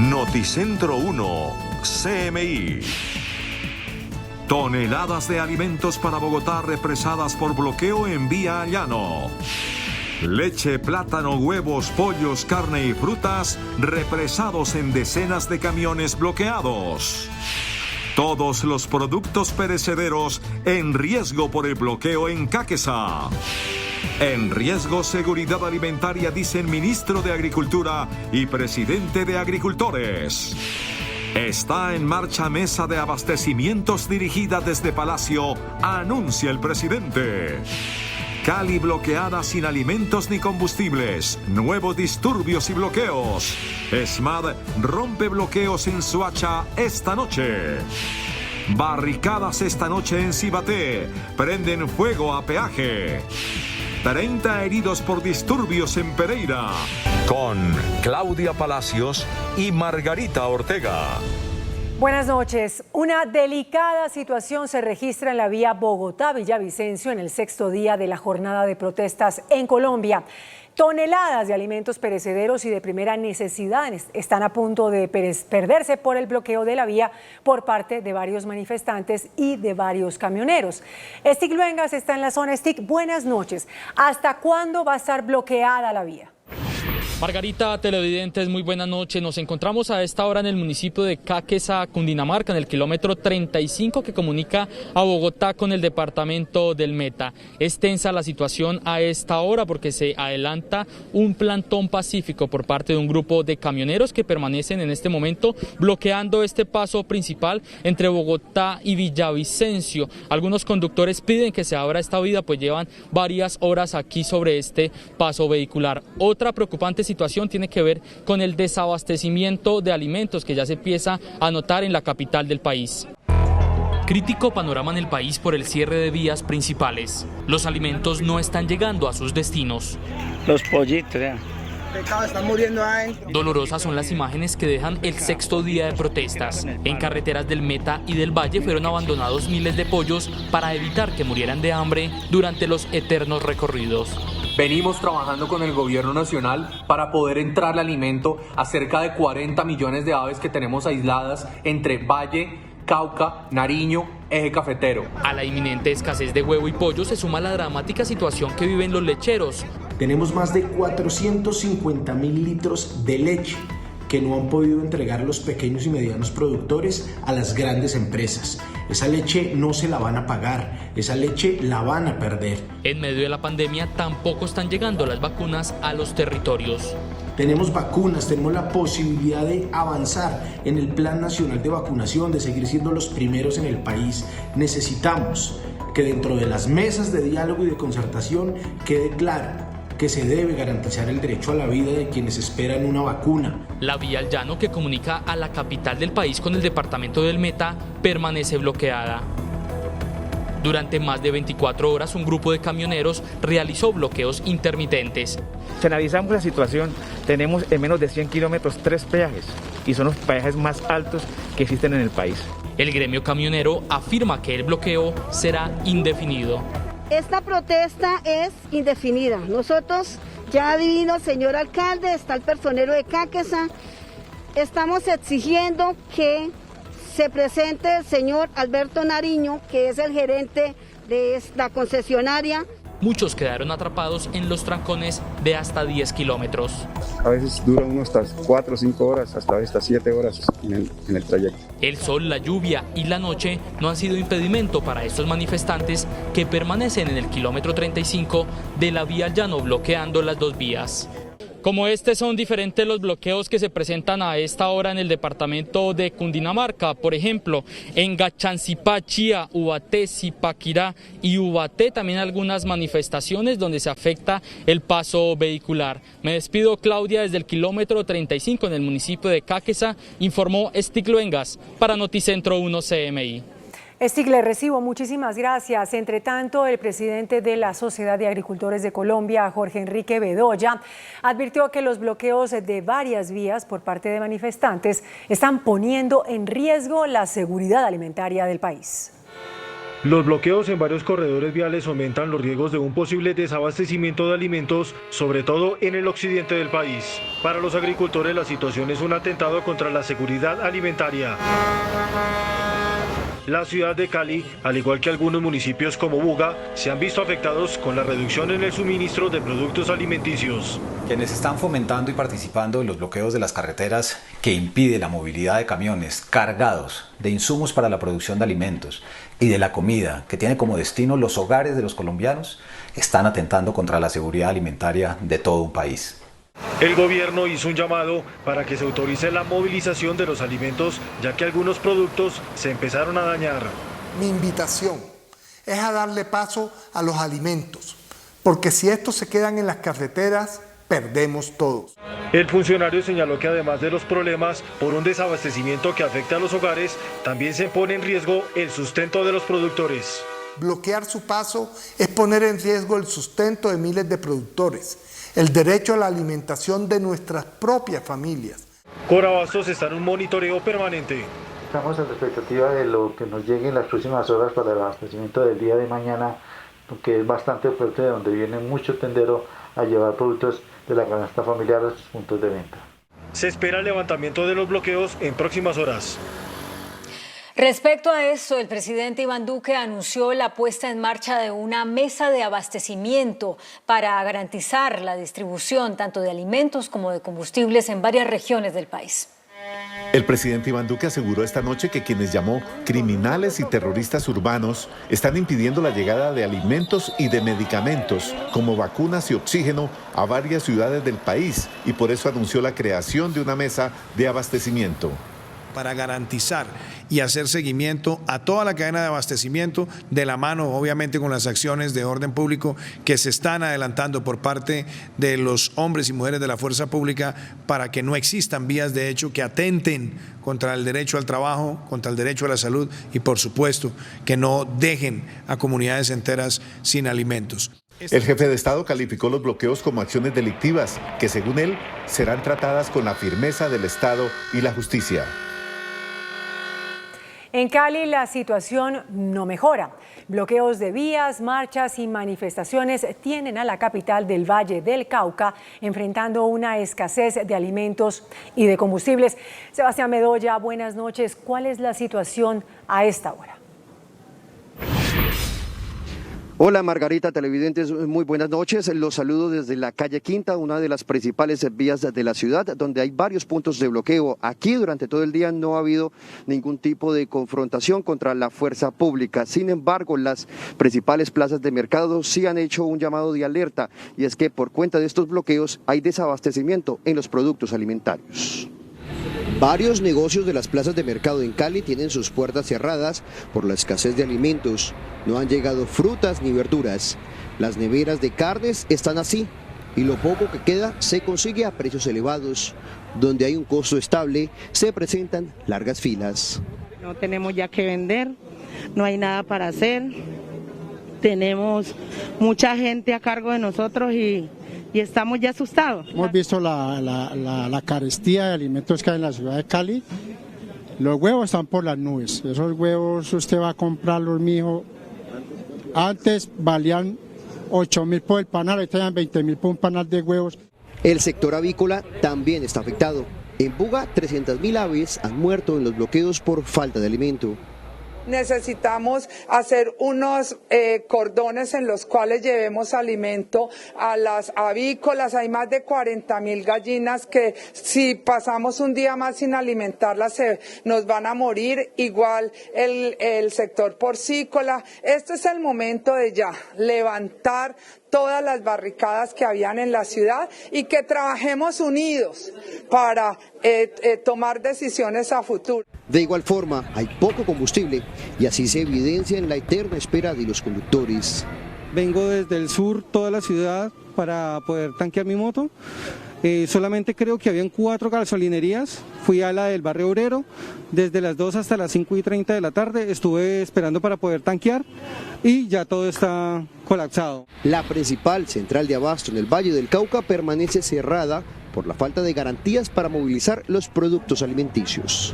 Noticentro 1, CMI. Toneladas de alimentos para Bogotá represadas por bloqueo en vía llano. Leche, plátano, huevos, pollos, carne y frutas represados en decenas de camiones bloqueados. Todos los productos perecederos en riesgo por el bloqueo en Cáqueza. En riesgo seguridad alimentaria, dicen ministro de Agricultura y presidente de Agricultores. Está en marcha mesa de abastecimientos dirigida desde Palacio, anuncia el presidente. Cali bloqueada sin alimentos ni combustibles. Nuevos disturbios y bloqueos. ESMAD rompe bloqueos en Soacha esta noche. Barricadas esta noche en Cibaté. Prenden fuego a peaje. 30 heridos por disturbios en Pereira. Con Claudia Palacios y Margarita Ortega. Buenas noches. Una delicada situación se registra en la vía Bogotá-Villavicencio en el 6º día de la jornada de protestas en Colombia. Toneladas de alimentos perecederos y de primera necesidad están a punto de perderse por el bloqueo de la vía por parte de varios manifestantes y de varios camioneros. Stig Luengas está en la zona. Stig, buenas noches. ¿Hasta cuándo va a estar bloqueada la vía? Margarita, televidentes, muy buenas noches. Nos encontramos a esta hora en el municipio de Cáqueza, Cundinamarca, en el kilómetro 35 que comunica a Bogotá con el departamento del Meta. Es tensa la situación a esta hora porque se adelanta un plantón pacífico por parte de un grupo de camioneros que permanecen en este momento bloqueando este paso principal entre Bogotá y Villavicencio. Algunos conductores piden que se abra esta vía, pues llevan varias horas aquí sobre este paso vehicular. Otra preocupante situación tiene que ver con el desabastecimiento de alimentos que ya se empieza a notar en la capital del país. Crítico panorama en el país por el cierre de vías principales. Los alimentos no están llegando a sus destinos. Los pollitos, ya. Están muriendo ahí. Dolorosas son las imágenes que dejan el 6º día de protestas. En carreteras del Meta y del Valle fueron abandonados miles de pollos para evitar que murieran de hambre durante los eternos recorridos. Venimos trabajando con el gobierno nacional para poder entrarle alimento a cerca de 40 millones de aves que tenemos aisladas entre Valle, Cauca, Nariño, Eje Cafetero. A la inminente escasez de huevo y pollo se suma la dramática situación que viven los lecheros. Tenemos más de 450.000 litros de leche que no han podido entregar los pequeños y medianos productores a las grandes empresas. Esa leche no se la van a pagar, esa leche la van a perder. En medio de la pandemia tampoco están llegando las vacunas a los territorios. Tenemos vacunas, tenemos la posibilidad de avanzar en el Plan Nacional de Vacunación, de seguir siendo los primeros en el país. Necesitamos que dentro de las mesas de diálogo y de concertación quede claro que se debe garantizar el derecho a la vida de quienes esperan una vacuna. La vía al llano que comunica a la capital del país con el departamento del Meta permanece bloqueada. Durante más de 24 horas un grupo de camioneros realizó bloqueos intermitentes. Si analizamos la situación, tenemos en menos de 100 kilómetros 3 peajes y son los peajes más altos que existen en el país. El gremio camionero afirma que el bloqueo será indefinido. Esta protesta es indefinida. Nosotros, ya vino el señor alcalde, está el personero de Cáqueza, estamos exigiendo que se presente el señor Alberto Nariño, que es el gerente de esta concesionaria. Muchos quedaron atrapados en los trancones de hasta 10 kilómetros. A veces dura uno hasta 4 o 5 horas, hasta 7 horas en el trayecto. El sol, la lluvia y la noche no han sido impedimento para estos manifestantes que permanecen en el kilómetro 35 de la vía al llano bloqueando las dos vías. Como este son diferentes los bloqueos que se presentan a esta hora en el departamento de Cundinamarca. Por ejemplo, en Gachancipá, Chía, Ubaté, Zipaquirá y Ubaté también algunas manifestaciones donde se afecta el paso vehicular. Me despido, Claudia, desde el kilómetro 35 en el municipio de Cáqueza, informó Stig Luengas para Noticentro 1 CMI. Stig, le recibo, muchísimas gracias. Entre tanto, el presidente de la Sociedad de Agricultores de Colombia, Jorge Enrique Bedoya, advirtió que los bloqueos de varias vías por parte de manifestantes están poniendo en riesgo la seguridad alimentaria del país. Los bloqueos en varios corredores viales aumentan los riesgos de un posible desabastecimiento de alimentos, sobre todo en el occidente del país. Para los agricultores, la situación es un atentado contra la seguridad alimentaria. La ciudad de Cali, al igual que algunos municipios como Buga, se han visto afectados con la reducción en el suministro de productos alimenticios. Quienes están fomentando y participando en los bloqueos de las carreteras que impide la movilidad de camiones cargados de insumos para la producción de alimentos y de la comida que tiene como destino los hogares de los colombianos, están atentando contra la seguridad alimentaria de todo un país. El gobierno hizo un llamado para que se autorice la movilización de los alimentos, ya que algunos productos se empezaron a dañar. Mi invitación es a darle paso a los alimentos, porque si estos se quedan en las carreteras, perdemos todos. El funcionario señaló que además de los problemas por un desabastecimiento que afecta a los hogares, también se pone en riesgo el sustento de los productores. Bloquear su paso es poner en riesgo el sustento de miles de productores, el derecho a la alimentación de nuestras propias familias. Corabastos está en un monitoreo permanente. Estamos en la expectativa de lo que nos llegue en las próximas horas para el abastecimiento del día de mañana, que es bastante fuerte, de donde viene mucho tendero a llevar productos de la canasta familiar a sus puntos de venta. Se espera el levantamiento de los bloqueos en próximas horas. Respecto a eso, el presidente Iván Duque anunció la puesta en marcha de una mesa de abastecimiento para garantizar la distribución tanto de alimentos como de combustibles en varias regiones del país. El presidente Iván Duque aseguró esta noche que quienes llamó criminales y terroristas urbanos están impidiendo la llegada de alimentos y de medicamentos como vacunas y oxígeno a varias ciudades del país, y por eso anunció la creación de una mesa de abastecimiento. Para garantizar y hacer seguimiento a toda la cadena de abastecimiento, de la mano obviamente con las acciones de orden público que se están adelantando por parte de los hombres y mujeres de la fuerza pública, para que no existan vías de hecho que atenten contra el derecho al trabajo, contra el derecho a la salud y por supuesto que no dejen a comunidades enteras sin alimentos. El jefe de Estado calificó los bloqueos como acciones delictivas que, según él, serán tratadas con la firmeza del Estado y la justicia. En Cali la situación no mejora. Bloqueos de vías, marchas y manifestaciones tienen a la capital del Valle del Cauca enfrentando una escasez de alimentos y de combustibles. Sebastián Bedoya, buenas noches. ¿Cuál es la situación a esta hora? Hola Margarita, televidentes, muy buenas noches. Los saludo desde la calle Quinta, una de las principales vías de la ciudad, donde hay varios puntos de bloqueo. Aquí durante todo el día no ha habido ningún tipo de confrontación contra la fuerza pública. Sin embargo, las principales plazas de mercado sí han hecho un llamado de alerta, y es que por cuenta de estos bloqueos hay desabastecimiento en los productos alimentarios. Varios negocios de las plazas de mercado en Cali tienen sus puertas cerradas por la escasez de alimentos. No han llegado frutas ni verduras. Las neveras de carnes están así, y lo poco que queda se consigue a precios elevados. Donde hay un costo estable, se presentan largas filas. No tenemos ya que vender, no hay nada para hacer. Tenemos mucha gente a cargo de nosotros y estamos ya asustados. Hemos visto la carestía de alimentos que hay en la ciudad de Cali. Los huevos están por las nubes. Esos huevos usted va a comprarlos, mijo. Antes valían 8.000 por el panal, ahorita dan 20.000 por un panal de huevos. El sector avícola también está afectado. En Buga, 300.000 aves han muerto en los bloqueos por falta de alimento. Necesitamos hacer unos cordones en los cuales llevemos alimento a las avícolas. Hay más de 40.000 gallinas que si pasamos un día más sin alimentarlas nos van a morir. Igual el sector porcícola. Este es el momento de ya levantar todas las barricadas que habían en la ciudad y que trabajemos unidos para tomar decisiones a futuro. De igual forma, hay poco combustible y así se evidencia en la eterna espera de los conductores. Vengo desde el sur, toda la ciudad, para poder tanquear mi moto. Solamente creo que habían 4 gasolinerías. Fui a la del barrio obrero, desde las 2 hasta las 5:30 de la tarde, estuve esperando para poder tanquear y ya todo está colapsado. La principal central de abasto en el Valle del Cauca permanece cerrada por la falta de garantías para movilizar los productos alimenticios.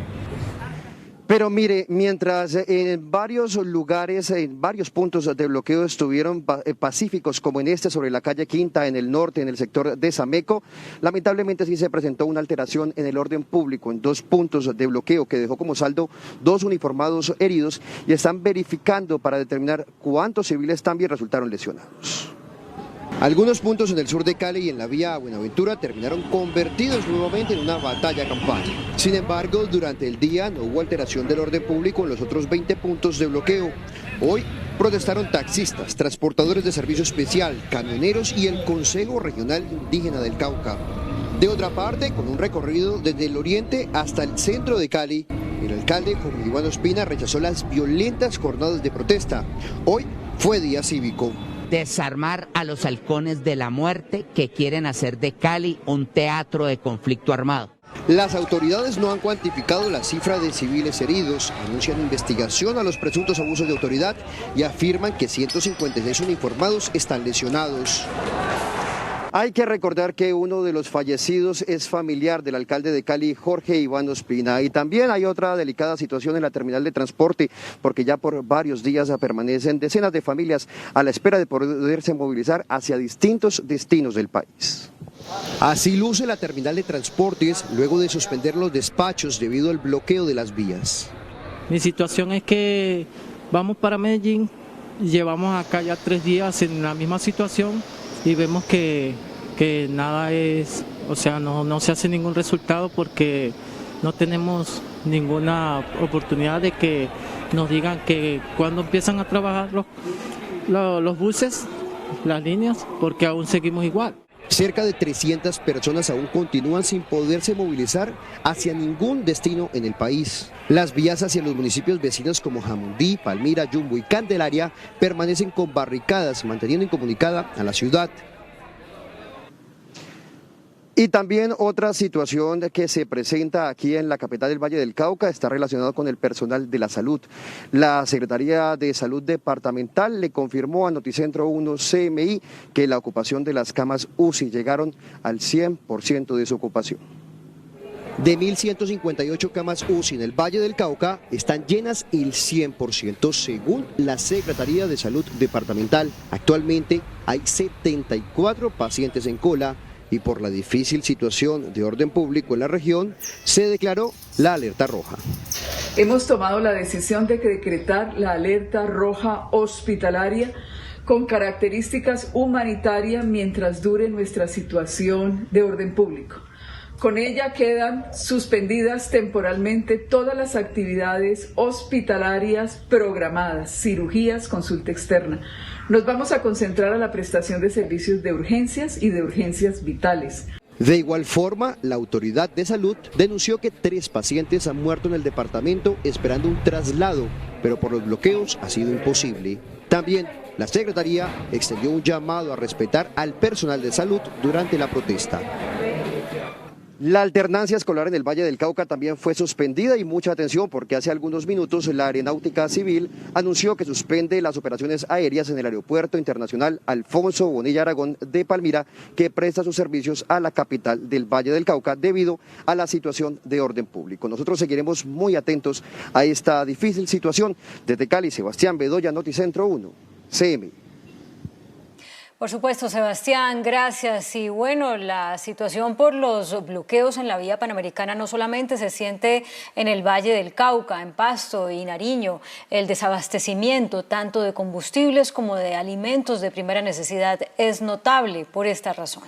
Pero mire, mientras en varios lugares, en varios puntos de bloqueo estuvieron pacíficos, como en este sobre la calle Quinta, en el norte, en el sector de Sameco, lamentablemente sí se presentó una alteración en el orden público, en 2 puntos de bloqueo que dejó como saldo 2 uniformados heridos y están verificando para determinar cuántos civiles también resultaron lesionados. Algunos puntos en el sur de Cali y en la vía Buenaventura terminaron convertidos nuevamente en una batalla campal. Sin embargo, durante el día no hubo alteración del orden público en los otros 20 puntos de bloqueo. Hoy protestaron taxistas, transportadores de servicio especial, camioneros y el Consejo Regional Indígena del Cauca. De otra parte, con un recorrido desde el oriente hasta el centro de Cali, el alcalde Juan Iván Ospina rechazó las violentas jornadas de protesta. Hoy fue día cívico. Desarmar a los halcones de la muerte que quieren hacer de Cali un teatro de conflicto armado. Las autoridades no han cuantificado la cifra de civiles heridos, anuncian investigación a los presuntos abusos de autoridad y afirman que 156 uniformados están lesionados. Hay que recordar que uno de los fallecidos es familiar del alcalde de Cali, Jorge Iván Ospina. Y también hay otra delicada situación en la terminal de transporte, porque ya por varios días permanecen decenas de familias a la espera de poderse movilizar hacia distintos destinos del país. Así luce la terminal de transportes luego de suspender los despachos debido al bloqueo de las vías. Mi situación es que vamos para Medellín, llevamos acá ya 3 días en la misma situación y vemos que nada es, o sea, no se hace ningún resultado porque no tenemos ninguna oportunidad de que nos digan que cuando empiezan a trabajar los buses, las líneas, porque aún seguimos igual. Cerca de 300 personas aún continúan sin poderse movilizar hacia ningún destino en el país. Las vías hacia los municipios vecinos como Jamundí, Palmira, Yumbo y Candelaria permanecen con barricadas, manteniendo incomunicada a la ciudad. Y también otra situación que se presenta aquí en la capital del Valle del Cauca está relacionada con el personal de la salud. La Secretaría de Salud Departamental le confirmó a Noticentro 1 CMI que la ocupación de las camas UCI llegaron al 100% de su ocupación. De 1.158 camas UCI en el Valle del Cauca, están llenas el 100%, según la Secretaría de Salud Departamental. Actualmente hay 74 pacientes en cola y por la difícil situación de orden público en la región, se declaró la alerta roja. Hemos tomado la decisión de decretar la alerta roja hospitalaria con características humanitarias mientras dure nuestra situación de orden público. Con ella quedan suspendidas temporalmente todas las actividades hospitalarias programadas, cirugías, consulta externa. Nos vamos a concentrar a la prestación de servicios de urgencias y de urgencias vitales. De igual forma, la autoridad de salud denunció que 3 pacientes han muerto en el departamento esperando un traslado, pero por los bloqueos ha sido imposible. También la Secretaría extendió un llamado a respetar al personal de salud durante la protesta. La alternancia escolar en el Valle del Cauca también fue suspendida y mucha atención porque hace algunos minutos la Aeronáutica Civil anunció que suspende las operaciones aéreas en el Aeropuerto Internacional Alfonso Bonilla Aragón de Palmira, que presta sus servicios a la capital del Valle del Cauca debido a la situación de orden público. Nosotros seguiremos muy atentos a esta difícil situación. Desde Cali, Sebastián Bedoya, Noticentro 1, CM. Por supuesto, Sebastián, gracias. Y bueno, la situación por los bloqueos en la vía panamericana no solamente se siente en el Valle del Cauca, en Pasto y Nariño. El desabastecimiento tanto de combustibles como de alimentos de primera necesidad es notable por esta razón.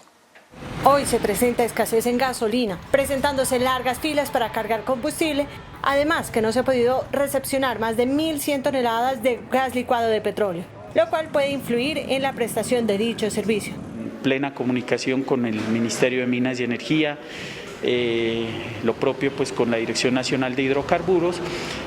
Hoy se presenta escasez en gasolina, presentándose largas filas para cargar combustible, además que no se ha podido recepcionar más de 1.100 toneladas de gas licuado de petróleo, lo cual puede influir en la prestación de dicho servicio. Plena comunicación con el Ministerio de Minas y Energía, lo propio pues con la Dirección Nacional de Hidrocarburos,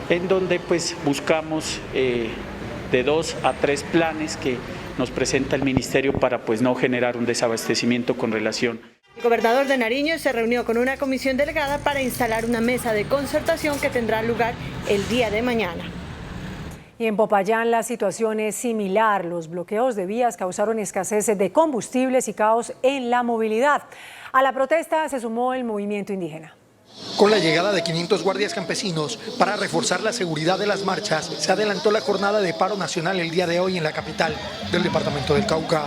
en donde pues buscamos de 2 a 3 planes que nos presenta el Ministerio para pues no generar un desabastecimiento con relación. El gobernador de Nariño se reunió con una comisión delegada para instalar una mesa de concertación que tendrá lugar el día de mañana. Y en Popayán la situación es similar. Los bloqueos de vías causaron escasez de combustibles y caos en la movilidad. A la protesta se sumó el movimiento indígena. Con la llegada de 500 guardias campesinos para reforzar la seguridad de las marchas, se adelantó la jornada de paro nacional el día de hoy en la capital del departamento del Cauca.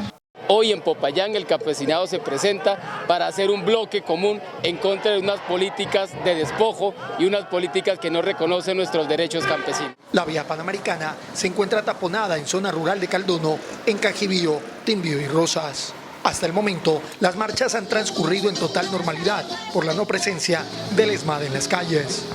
Hoy en Popayán el campesinado se presenta para hacer un bloque común en contra de unas políticas de despojo y unas políticas que no reconocen nuestros derechos campesinos. La vía panamericana se encuentra taponada en zona rural de Caldono, en Cajibío, Timbío y Rosas. Hasta el momento, las marchas han transcurrido en total normalidad por la no presencia del ESMAD en las calles.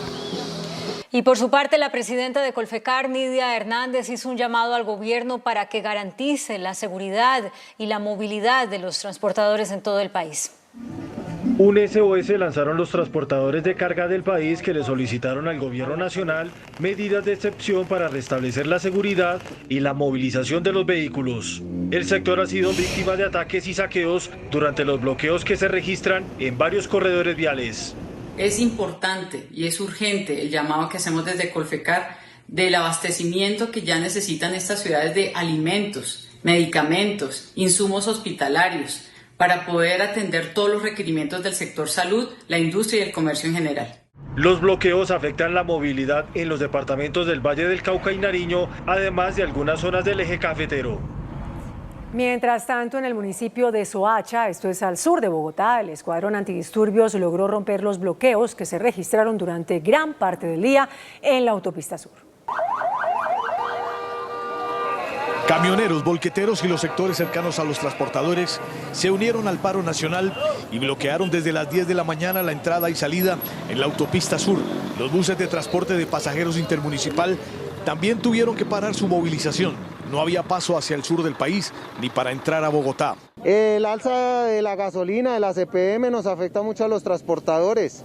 Y por su parte, la presidenta de Colfecar, Nidia Hernández, hizo un llamado al gobierno para que garantice la seguridad y la movilidad de los transportadores en todo el país. Un SOS lanzaron los transportadores de carga del país que le solicitaron al gobierno nacional medidas de excepción para restablecer la seguridad y la movilización de los vehículos. El sector ha sido víctima de ataques y saqueos durante los bloqueos que se registran en varios corredores viales. Es importante y es urgente el llamado que hacemos desde Colfecar del abastecimiento que ya necesitan estas ciudades de alimentos, medicamentos, insumos hospitalarios, para poder atender todos los requerimientos del sector salud, la industria y el comercio en general. Los bloqueos afectan la movilidad en los departamentos del Valle del Cauca y Nariño, además de algunas zonas del eje cafetero. Mientras tanto, en el municipio de Soacha, esto es al sur de Bogotá, el escuadrón antidisturbios logró romper los bloqueos que se registraron durante gran parte del día en la autopista sur. Camioneros, volqueteros y los sectores cercanos a los transportadores se unieron al paro nacional y bloquearon desde las 10 de la mañana la entrada y salida en la autopista sur. Los buses de transporte de pasajeros intermunicipal también tuvieron que parar su movilización. No había paso hacia el sur del país ni para entrar a Bogotá. El alza de la gasolina, de la CPM, nos afecta mucho a los transportadores.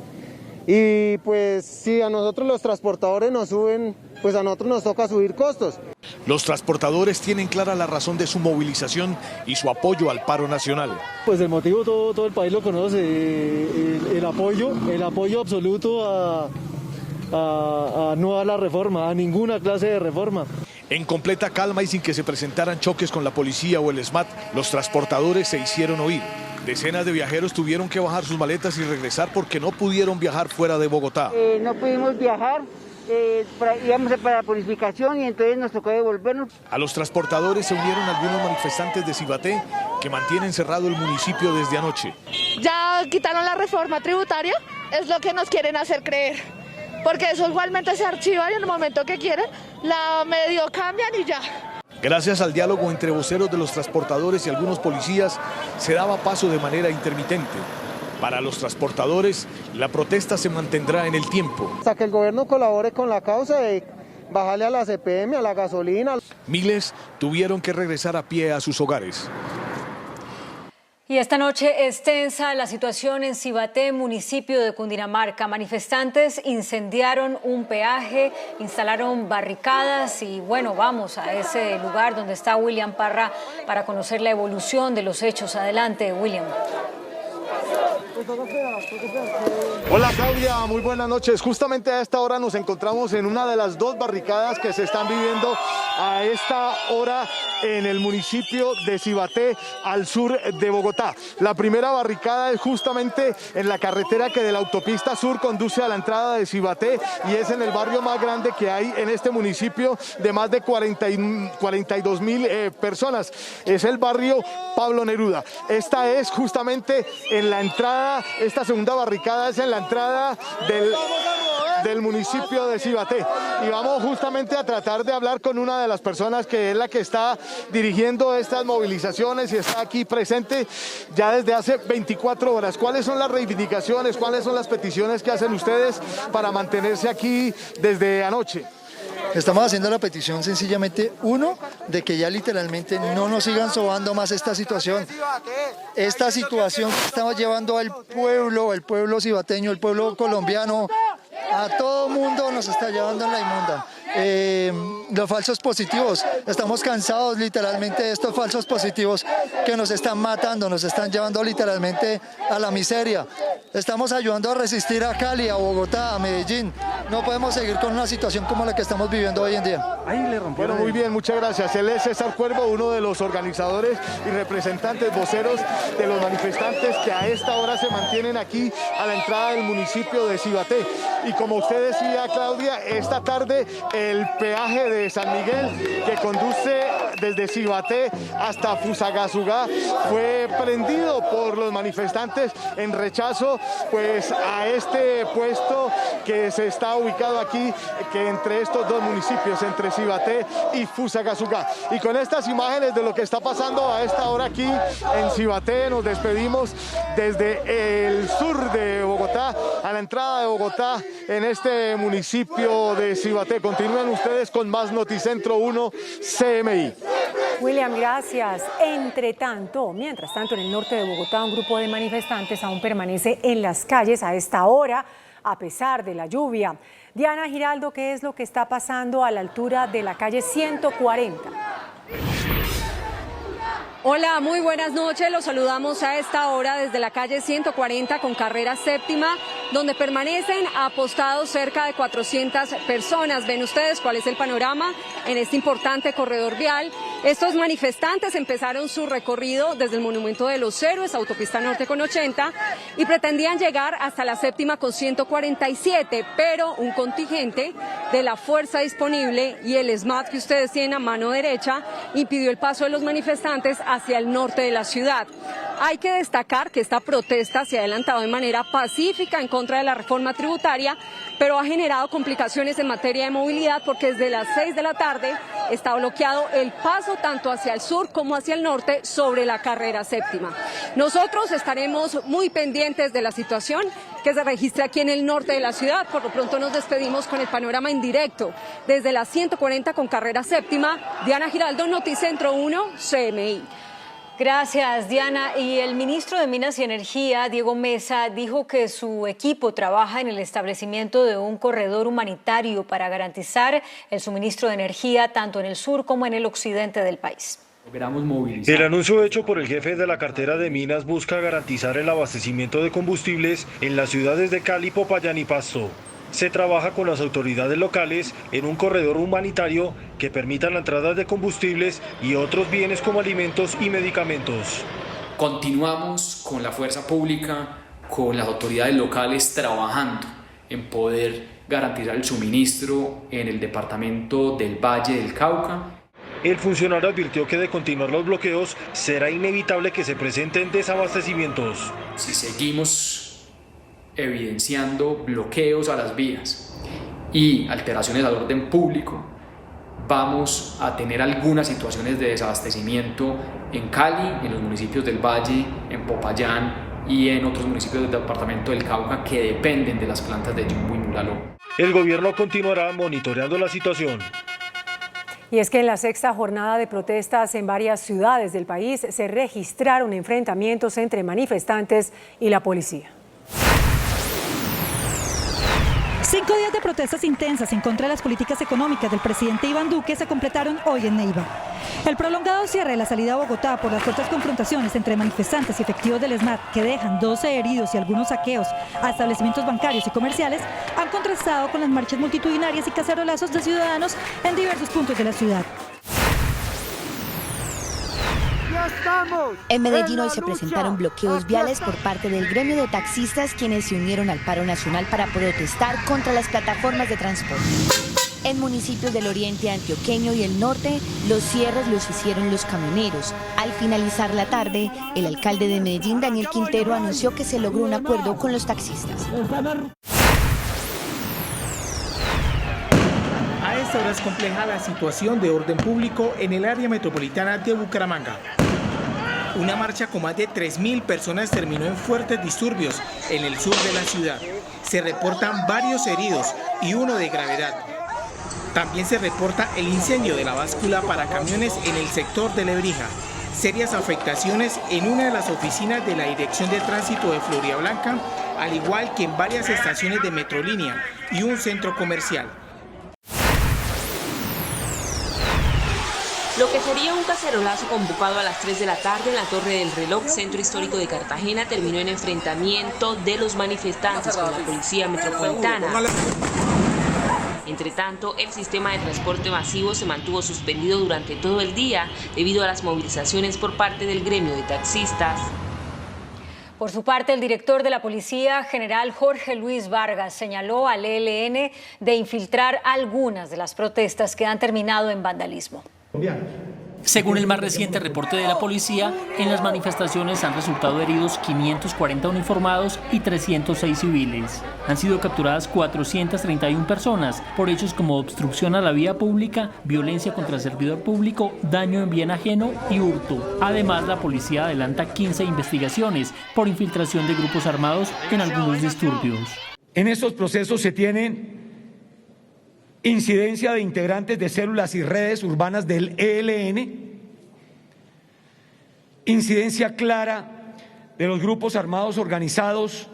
Y pues si a nosotros los transportadores nos suben, pues a nosotros nos toca subir costos. Los transportadores tienen clara la razón de su movilización y su apoyo al paro nacional. Pues el motivo todo el país lo conoce, el apoyo absoluto a no a la reforma, a ninguna clase de reforma. En completa calma y sin que se presentaran choques con la policía o el SMAT, los transportadores se hicieron oír. Decenas de viajeros tuvieron que bajar sus maletas y regresar porque no pudieron viajar fuera de Bogotá. No pudimos viajar, íbamos para la purificación y entonces nos tocó devolvernos. A los transportadores se unieron algunos manifestantes de Cibaté que mantienen cerrado el municipio desde anoche. Ya quitaron la reforma tributaria, es lo que nos quieren hacer creer. Porque eso igualmente se archiva y en el momento que quieren, la medio cambian y ya. Gracias al diálogo entre voceros de los transportadores y algunos policías, se daba paso de manera intermitente. Para los transportadores, la protesta se mantendrá en el tiempo. Hasta que el gobierno colabore con la causa de bajarle a la CPM, a la gasolina. Miles tuvieron que regresar a pie a sus hogares. Y esta noche es tensa la situación en Cibaté, municipio de Cundinamarca. Manifestantes incendiaron un peaje, instalaron barricadas y bueno, vamos a ese lugar donde está William Parra para conocer la evolución de los hechos. Adelante, William. Hola Claudia, muy buenas noches. Justamente a esta hora nos encontramos en una de las dos barricadas que se están viviendo a esta hora en el municipio de Cibaté, al sur de Bogotá. La primera barricada es justamente en la carretera que de la autopista sur conduce a la entrada de Cibaté y es en el barrio más grande que hay en este municipio de más de 42.000 personas. Es el barrio Pablo Neruda. Esta es justamente en la entrada, esta segunda barricada es en la entrada del municipio de Cibaté. Y vamos justamente a tratar de hablar con una de las personas que es la que está dirigiendo estas movilizaciones y está aquí presente ya desde hace 24 horas. ¿Cuáles son las reivindicaciones, cuáles son las peticiones que hacen ustedes para mantenerse aquí desde anoche? Estamos haciendo la petición sencillamente, uno, de que ya literalmente no nos sigan sobando más esta situación. Esta situación que estamos llevando al pueblo cibateño, el pueblo colombiano, a todo mundo nos está llevando en la inmunda. Los falsos positivos, estamos cansados literalmente de estos falsos positivos que nos están matando, nos están llevando literalmente a la miseria. Estamos ayudando a resistir a Cali, a Bogotá, a Medellín. No podemos seguir con una situación como la que estamos viviendo hoy en día. Bueno, muy bien, muchas gracias. Él es César Cuervo, uno de los organizadores y representantes, voceros de los manifestantes que a esta hora se mantienen aquí a la entrada del municipio de Cibaté. Y como usted decía, Claudia, esta tarde el peaje de San Miguel, que conduce desde Cibaté hasta Fusagasugá, fue prendido por los manifestantes en rechazo pues a este puesto que se está ubicado aquí, que entre estos dos municipios, entre Cibaté y Fusagasugá. Y con estas imágenes de lo que está pasando a esta hora aquí en Cibaté, nos despedimos desde el sur de Bogotá, a la entrada de Bogotá, en este municipio de Cibaté. Continúen ustedes con más Noticentro 1 CMI. William, gracias. Mientras tanto, en el norte de Bogotá, un grupo de manifestantes aún permanece en las calles a esta hora, a pesar de la lluvia. Diana Giraldo, ¿qué es lo que está pasando a la altura de la calle 140? Hola, muy buenas noches. Los saludamos a esta hora desde la calle 140 con carrera séptima, donde permanecen apostados cerca de 400 personas. Ven ustedes cuál es el panorama en este importante corredor vial. Estos manifestantes empezaron su recorrido desde el Monumento de los Héroes, autopista norte con 80, y pretendían llegar hasta la séptima con 147, pero un contingente de la fuerza disponible y el SMAT que ustedes tienen a mano derecha impidió el paso de los manifestantes hacia el norte de la ciudad. Hay que destacar que esta protesta se ha adelantado de manera pacífica en contra de la reforma tributaria, pero ha generado complicaciones en materia de movilidad porque desde las 6 de la tarde está bloqueado el paso tanto hacia el sur como hacia el norte sobre la carrera séptima. Nosotros estaremos muy pendientes de la situación que se registra aquí en el norte de la ciudad. Por lo pronto nos despedimos con el panorama en directo desde la 140 con carrera séptima. Diana Giraldo, Noticentro 1, CMI. Gracias, Diana. Y el ministro de Minas y Energía, Diego Mesa, dijo que su equipo trabaja en el establecimiento de un corredor humanitario para garantizar el suministro de energía tanto en el sur como en el occidente del país. El anuncio hecho por el jefe de la cartera de Minas busca garantizar el abastecimiento de combustibles en las ciudades de Cali, Popayán y Pasto. Se trabaja con las autoridades locales en un corredor humanitario que permita la entrada de combustibles y otros bienes como alimentos y medicamentos. Continuamos con la fuerza pública, con las autoridades locales trabajando en poder garantizar el suministro en el departamento del Valle del Cauca. El funcionario advirtió que de continuar los bloqueos será inevitable que se presenten desabastecimientos. Si seguimos evidenciando bloqueos a las vías y alteraciones al orden público, vamos a tener algunas situaciones de desabastecimiento en Cali, en los municipios del Valle, en Popayán y en otros municipios del departamento del Cauca que dependen de las plantas de Yumbo y Mulaló. El gobierno continuará monitoreando la situación. Y es que en la sexta jornada de protestas en varias ciudades del país se registraron enfrentamientos entre manifestantes y la policía. 5 días de protestas intensas en contra de las políticas económicas del presidente Iván Duque se completaron hoy en Neiva. El prolongado cierre de la salida a Bogotá por las fuertes confrontaciones entre manifestantes y efectivos del SMAT, que dejan 12 heridos y algunos saqueos a establecimientos bancarios y comerciales, han contrastado con las marchas multitudinarias y cacerolazos de ciudadanos en diversos puntos de la ciudad. En Medellín hoy se presentaron bloqueos viales por parte del gremio de taxistas, quienes se unieron al paro nacional para protestar contra las plataformas de transporte. En municipios del oriente antioqueño y el norte, los cierres los hicieron los camioneros. Al finalizar la tarde, el alcalde de Medellín, Daniel Quintero, anunció que se logró un acuerdo con los taxistas. A esta hora es compleja la situación de orden público en el área metropolitana de Bucaramanga. Una marcha con más de 3.000 personas terminó en fuertes disturbios en el sur de la ciudad. Se reportan varios heridos y uno de gravedad. También se reporta el incendio de la báscula para camiones en el sector de Lebrija. Serias afectaciones en una de las oficinas de la Dirección de Tránsito de Floridablanca, al igual que en varias estaciones de Metrolínea y un centro comercial. Lo que sería un cacerolazo convocado a las 3 de la tarde en la Torre del Reloj, centro histórico de Cartagena, terminó en enfrentamiento de los manifestantes con la policía metropolitana. Entre tanto, el sistema de transporte masivo se mantuvo suspendido durante todo el día debido a las movilizaciones por parte del gremio de taxistas. Por su parte, el director de la Policía, general Jorge Luis Vargas, señaló al ELN de infiltrar algunas de las protestas que han terminado en vandalismo. Según el más reciente reporte de la policía, en las manifestaciones han resultado heridos 540 uniformados y 306 civiles. Han sido capturadas 431 personas por hechos como obstrucción a la vía pública, violencia contra el servidor público, daño en bien ajeno y hurto. Además, la policía adelanta 15 investigaciones por infiltración de grupos armados en algunos disturbios. En estos procesos se tienen incidencia de integrantes de células y redes urbanas del ELN, incidencia clara de los grupos armados organizados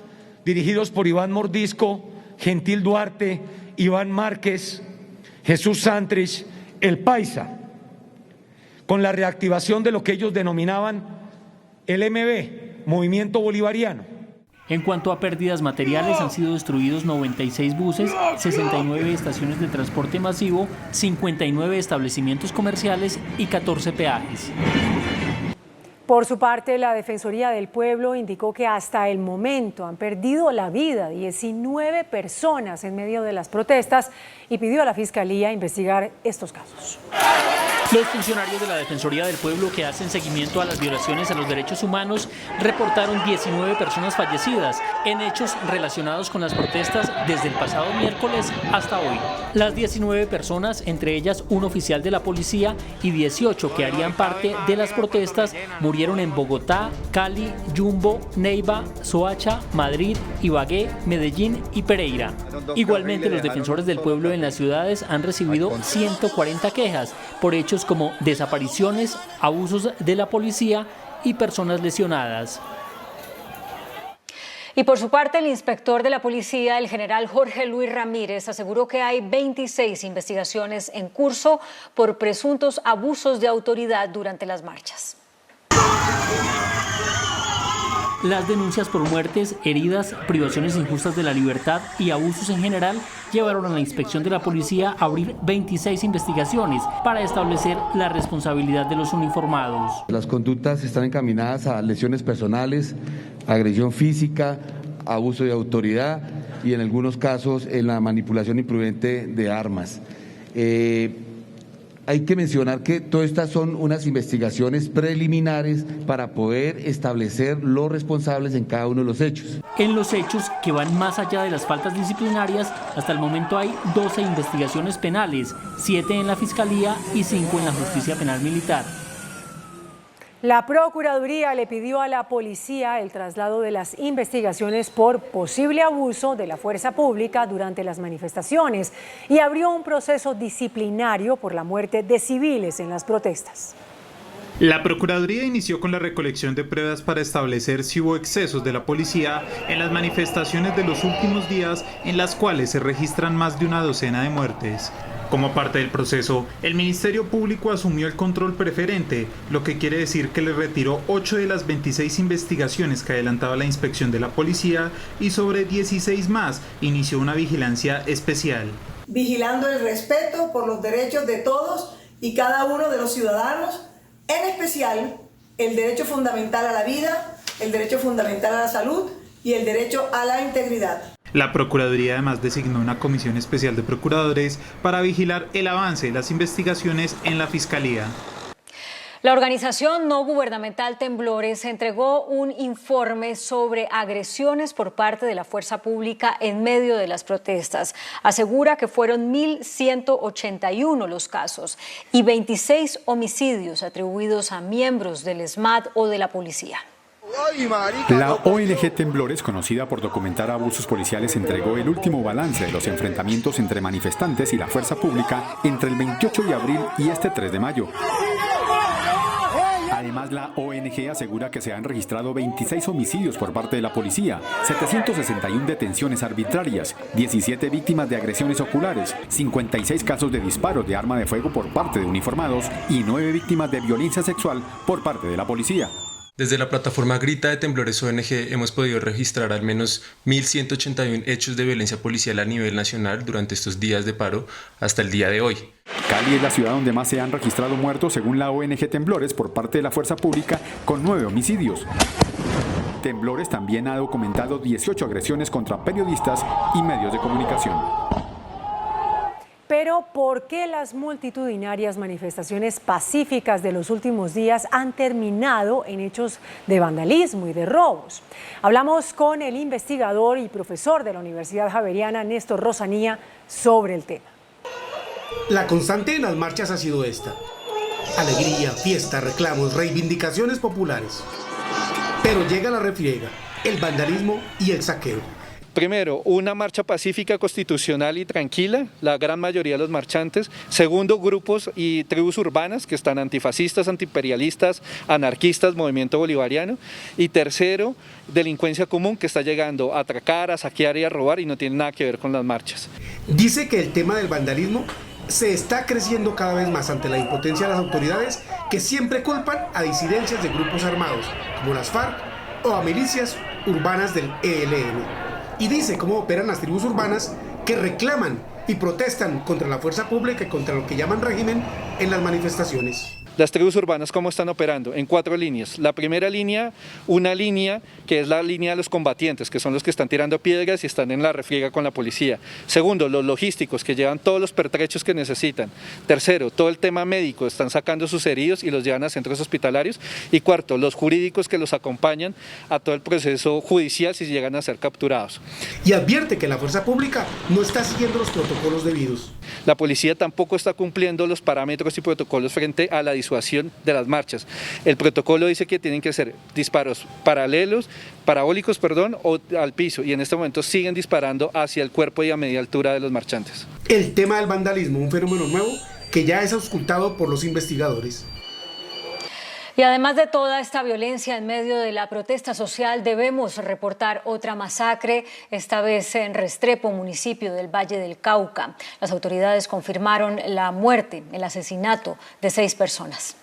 dirigidos por Iván Mordisco, Gentil Duarte, Iván Márquez, Jesús Santrich, El Paisa, con la reactivación de lo que ellos denominaban el MB, Movimiento Bolivariano. En cuanto a pérdidas materiales, han sido destruidos 96 buses, 69 estaciones de transporte masivo, 59 establecimientos comerciales y 14 peajes. Por su parte, la Defensoría del Pueblo indicó que hasta el momento han perdido la vida 19 personas en medio de las protestas y pidió a la Fiscalía investigar estos casos. Los funcionarios de la Defensoría del Pueblo que hacen seguimiento a las violaciones a los derechos humanos reportaron 19 personas fallecidas en hechos relacionados con las protestas desde el pasado miércoles hasta hoy. Las 19 personas, entre ellas un oficial de la policía y 18 que harían parte de las protestas, murieron en Bogotá, Cali, Yumbo, Neiva, Soacha, Madrid, Ibagué, Medellín y Pereira. Igualmente, los defensores del pueblo en las ciudades han recibido 140 quejas por hechos como desapariciones, abusos de la policía y personas lesionadas. Y por su parte, el inspector de la policía, el general Jorge Luis Ramírez, aseguró que hay 26 investigaciones en curso por presuntos abusos de autoridad durante las marchas. Las denuncias por muertes, heridas, privaciones injustas de la libertad y abusos en general llevaron a la inspección de la policía a abrir 26 investigaciones para establecer la responsabilidad de los uniformados. Las conductas están encaminadas a lesiones personales, agresión física, abuso de autoridad y en algunos casos en la manipulación imprudente de armas. Hay que mencionar que todas estas son unas investigaciones preliminares para poder establecer los responsables en cada uno de los hechos. En los hechos que van más allá de las faltas disciplinarias, hasta el momento hay 12 investigaciones penales, 7 en la Fiscalía y 5 en la Justicia Penal Militar. La Procuraduría le pidió a la policía el traslado de las investigaciones por posible abuso de la fuerza pública durante las manifestaciones y abrió un proceso disciplinario por la muerte de civiles en las protestas. La Procuraduría inició con la recolección de pruebas para establecer si hubo excesos de la policía en las manifestaciones de los últimos días, en las cuales se registran más de una docena de muertes. Como parte del proceso, el Ministerio Público asumió el control preferente, lo que quiere decir que le retiró 8 de las 26 investigaciones que adelantaba la inspección de la policía y sobre 16 más inició una vigilancia especial. Vigilando el respeto por los derechos de todos y cada uno de los ciudadanos, en especial el derecho fundamental a la vida, el derecho fundamental a la salud y el derecho a la integridad. La Procuraduría además designó una comisión especial de procuradores para vigilar el avance de las investigaciones en la Fiscalía. La organización no gubernamental Temblores entregó un informe sobre agresiones por parte de la fuerza pública en medio de las protestas. Asegura que fueron 1.181 los casos y 26 homicidios atribuidos a miembros del ESMAD o de la policía. La ONG Temblores, conocida por documentar abusos policiales, entregó el último balance de los enfrentamientos entre manifestantes y la fuerza pública entre el 28 de abril y este 3 de mayo. Además, la ONG asegura que se han registrado 26 homicidios por parte de la policía, 761 detenciones arbitrarias, 17 víctimas de agresiones oculares, 56 casos de disparos de arma de fuego por parte de uniformados y 9 víctimas de violencia sexual por parte de la policía. Desde la plataforma Grita de Temblores ONG hemos podido registrar al menos 1.181 hechos de violencia policial a nivel nacional durante estos días de paro hasta el día de hoy. Cali es la ciudad donde más se han registrado muertos según la ONG Temblores por parte de la fuerza pública, con 9 homicidios. Temblores también ha documentado 18 agresiones contra periodistas y medios de comunicación. Pero ¿por qué las multitudinarias manifestaciones pacíficas de los últimos días han terminado en hechos de vandalismo y de robos? Hablamos con el investigador y profesor de la Universidad Javeriana, Néstor Rosanía, sobre el tema. La constante de las marchas ha sido esta: alegría, fiesta, reclamos, reivindicaciones populares. Pero llega la refriega, el vandalismo y el saqueo. Primero, una marcha pacífica, constitucional y tranquila, la gran mayoría de los marchantes. Segundo, grupos y tribus urbanas que están antifascistas, antiimperialistas, anarquistas, movimiento bolivariano. Y tercero, delincuencia común que está llegando a atracar, a saquear y a robar y no tiene nada que ver con las marchas. Dice que el tema del vandalismo se está creciendo cada vez más ante la impotencia de las autoridades, que siempre culpan a disidencias de grupos armados, como las FARC o a milicias urbanas del ELN. Y dice cómo operan las tribus urbanas que reclaman y protestan contra la fuerza pública y contra lo que llaman régimen en las manifestaciones. Las tribus urbanas, ¿cómo están operando? En 4 líneas. La primera línea, una línea que es la línea de los combatientes, que son los que están tirando piedras y están en la refriega con la policía. Segundo, los logísticos, que llevan todos los pertrechos que necesitan. Tercero, todo el tema médico, están sacando sus heridos y los llevan a centros hospitalarios. Y cuarto, los jurídicos que los acompañan a todo el proceso judicial si llegan a ser capturados. Y advierte que la fuerza pública no está siguiendo los protocolos debidos. La policía tampoco está cumpliendo los parámetros y protocolos frente a la disuasión de las marchas. El protocolo dice que tienen que ser disparos parabólicos, o al piso, y en este momento siguen disparando hacia el cuerpo y a media altura de los marchantes. El tema del vandalismo, un fenómeno nuevo que ya es auscultado por los investigadores. Y además de toda esta violencia en medio de la protesta social, debemos reportar otra masacre, esta vez en Restrepo, municipio del Valle del Cauca. Las autoridades confirmaron la muerte, el asesinato de 6 personas.